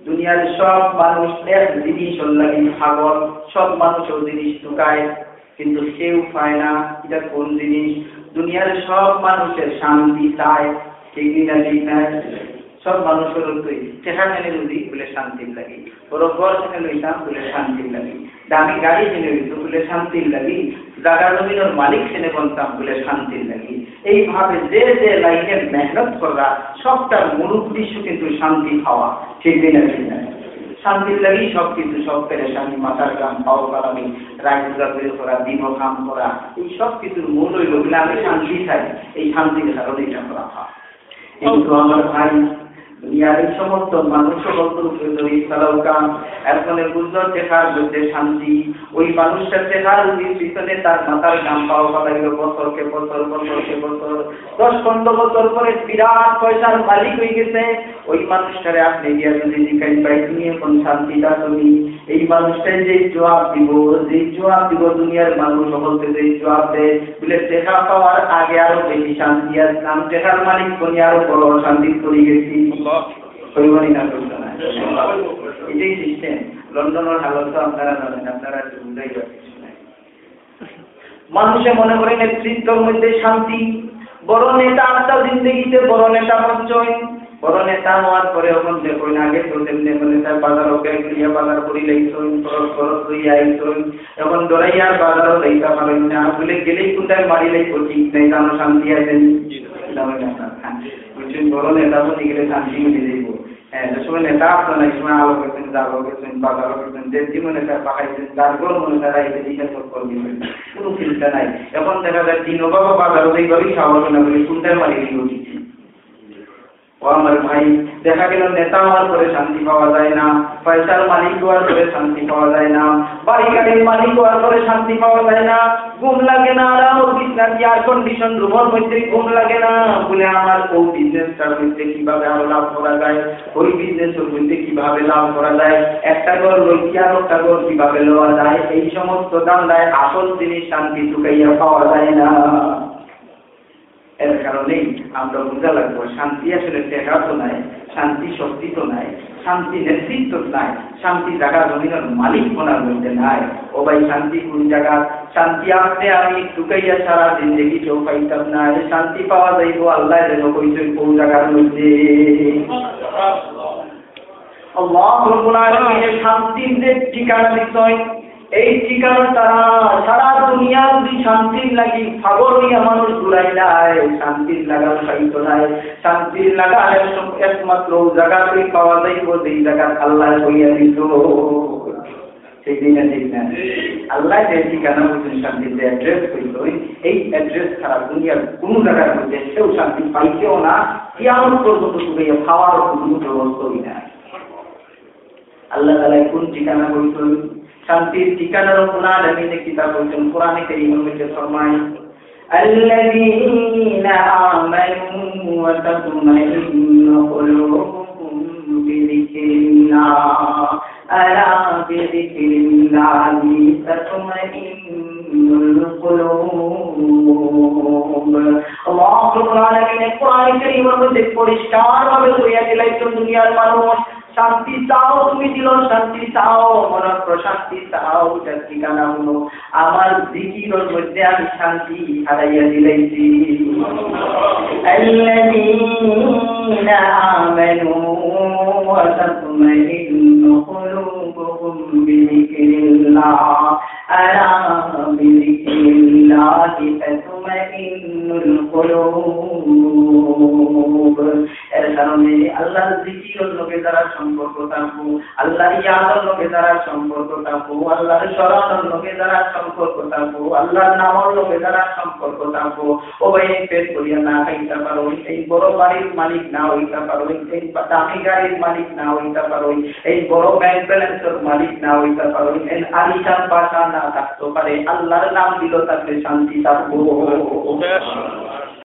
দুনিয়ার সব মানুষ এক জিনিস লাগে পাগল, সব মানুষ ও জিনিস ঢুকায় কিন্তু কেউ পায় না এটা কোন জিনিস। দুনিয়ার সব মানুষের শান্তি চায়, ঠিক না ঠিক না? সব মানুষের তুই সেখানে যদি বলে শান্তির লাগে, বড় ঘর সেখানে লইতাম বলে শান্তির লাগে, দামি গাড়ি কিনে লইত বলে শান্তির লাগে, জায়গা জমিনের মালিক কিনে বলতাম বলে শান্তির লাগে। এইভাবে যে যে লাইনে মেহনত করা সবটার মূল উদ্দেশ্য কিন্তু শান্তি পাওয়া, ঠিক না ঠিক না? শান্তির লাগেই সব কিছু, সব পেরেশানি, মাথার কাম, পাও কালামি, রাজা বের করা, দিন কাম করা, এই সব কিছুর মূল হইল বলে আমি শান্তি চাই, এই শান্তির কারণে এটা করা হয়। কিন্তু আমার ভাই দুনিয়ার এই সমস্ত মানুষ এখন গুজর দেখার মধ্যে শান্তি, ওই মানুষটার দেখার পিছনে তার মাথার গাম পাওয়া লাগলো বছরকে বছর, বছরকে বছর, 10-15 বছর পরে বিরাট পয়সার মালিক হয়ে গেছে। ওই মানুষটারে আপনি গিয়া যদি জিজ্ঞাসা পাই তুমি এখন শান্তিটা তুমি, এই মানুষটাই যে জবাব দিব দুনিয়ার মানুষ বলতে যে জবাব দেয় বলে দেখা পাওয়ার আগে আরো বেশি শান্তি আসলাম, দেখার মালিক কোনি আরো বড় শান্তি করে গেছি। এটাই সিস্টেম। লন্ডনের হালত তো আপনারা জানেন, আপনারা বুঝাই পারছেন। মানুষে মনে করে নেতৃত্বের মধ্যে শান্তি, বড় নেতা আপনার জিন্দগিতে বড় নেতা পঞ্চয়, বড় নেতা হওয়ার পরে এখন দেখুন আগে তো তেমনি নেতা বাজার গিয়া বাজার করি লাইছুন, খরচ লইয়া আইছুন, এখন দৌড়াইয়ার বাজারও লাইতা পারেন না বলে গেলেই কোথায় মারি লাইব, ঠিক নেই, জানো শান্তি আছেন বুঝছেন। বড় নেতা বলে গেলে শান্তি মিলে যাইব। যে সময় নেতা আপনার এই সময় আলো করছেন, জাগো করছেন, বাজারও করছেন, যে জীবনে তার পাকাইছেন, যার গোল মনে তারা এই দিকে সব করবেন, কোনো চিন্তা নাই। এখন দেখা যায় দিন বাবা বাজারও এইভাবেই খাওয়া না বলে কোনটায় মারি দিয়ে উঠেছে। ও আমার ভাই, দেখা গেল নেতা হওয়ার পরে শান্তি পাওয়া যায় না, পয়সার মালিক হওয়ার পরে শান্তি পাওয়া যায় না, বাড়ি গাড়ির মালিক হওয়ার পরে শান্তি পাওয়া যায় না, ঘুম লাগে না, আরাম বিছনা এয়ার কন্ডিশন রুমের মধ্যে ঘুম লাগে না বলে আমার ও বিজনেসটার মধ্যে কিভাবে আরো লাভ করা যায়, ওই বিজনেসের মধ্যে কিভাবে লাভ করা যায়, একটা ঘর লইয়া আরেকটা ঘর কিভাবে লওয়া যায়, এই সমস্ত দান্দায় আসল জিনিস শান্তি চুকাইয়া পাওয়া যায় না। এর কারণেই আমরা বোঝা লাগবো শান্তি আসলে টেকা তো নাই, শান্তি শক্তি তো নাই, শান্তি নেতৃত্ব নাই, শান্তি জায়গা জমিনের মালিক কোনার মধ্যে নাই। ও ভাই শান্তি কোন জায়গা? শান্তি আসতে আমি ঢুকাইয়া সারা জিন্দগি কেউ পাইতাম না, শান্তি পাওয়া যাইব আল্লাহ যেন কইছে কোন জায়গার মধ্যে। আল্লাহ রাব্বুল আলামিনের শান্তির যে ঠিকানা দিচ্ছেন, এই ঠিকানা তারা সারা দুনিয়া যদি শান্তির লাগি পাগল হইয়া মানুষ ঘুরাই নাই, শান্তির লাগার সাহিত্য নাই, শান্তির লাগার একমাত্র জায়গাতে পাওয়া যাইব যেই জায়গা আল্লাহ হইয়া দিত, ঠিক না ঠিক না? আল্লাহ যে ঠিকানা বলছেন শান্তির যে অ্যাড্রেস হইল, এই অ্যাড্রেস ছাড়া দুনিয়ার কোন জায়গার মধ্যে সেও শান্তি পাইতেও না, কিয়ামত পর্যন্ত ঘুরাইয়া পাওয়ার কোনো ব্যবস্থাই নাই। আল্লাহ তাআলা কোন ঠিকানা বলছেন? শান্তির ঠিকানার কোরআন আলামিনে কিতাব বলছেন, কোরআনে কারীমের মধ্যে ফরমায় আল্লাযীনা আমানু ওয়া তাতমাইন্নু কুলুবুহুম বিযিকরিল্লাহ আলা বিযিকরিল্লাহি তাতমাইন্নুল কুলুব। আল্লাহ রাব্বুল আলামিন কোরআনে কারীমের মধ্যে পরিষ্কারভাবে বলে দিলেন দুনিয়ার মানুষ শান্তি চাও, তুমি দিল শান্তি চাও, মনের প্রশান্তি চাও, যার ঠিকানা হলো আমার জিকিরের মধ্যে আমি শান্তি হারাইয়া দিলাইছি। আল্লাযীনা আমানু ওয়া তাতমাইন্নু কুলুবুহুম বিযিকরিল্লাহ আলা বিযিকরিল্লাহি তাতমাইন্নুল কুলুব। এর কারণে আল্লাহর জিকিরের লগে যারা সম্পর্ক থাকবো, আল্লাহর ইয়াদের লগে যারা সম্পর্ক থাকবো, আল্লাহর স্মরণের লগে যারা সম্পর্ক থাকবো, আল্লাহর নামের লগে যারা সম্পর্ক থাকবো, ও ভাই পেট করিয়া না খাইতে পারো, এই বড় বাড়ির মালিক না হইতে পারো, এই দামি গাড়ির মালিক না হইতে পারো, এই বড় ব্যাংক ব্যালেন্সের মালিক না হইতে পারো, এই আলিশান বাসা না থাকতে পারে, আল্লাহর নাম দিল থাকলে শান্তি থাকবো।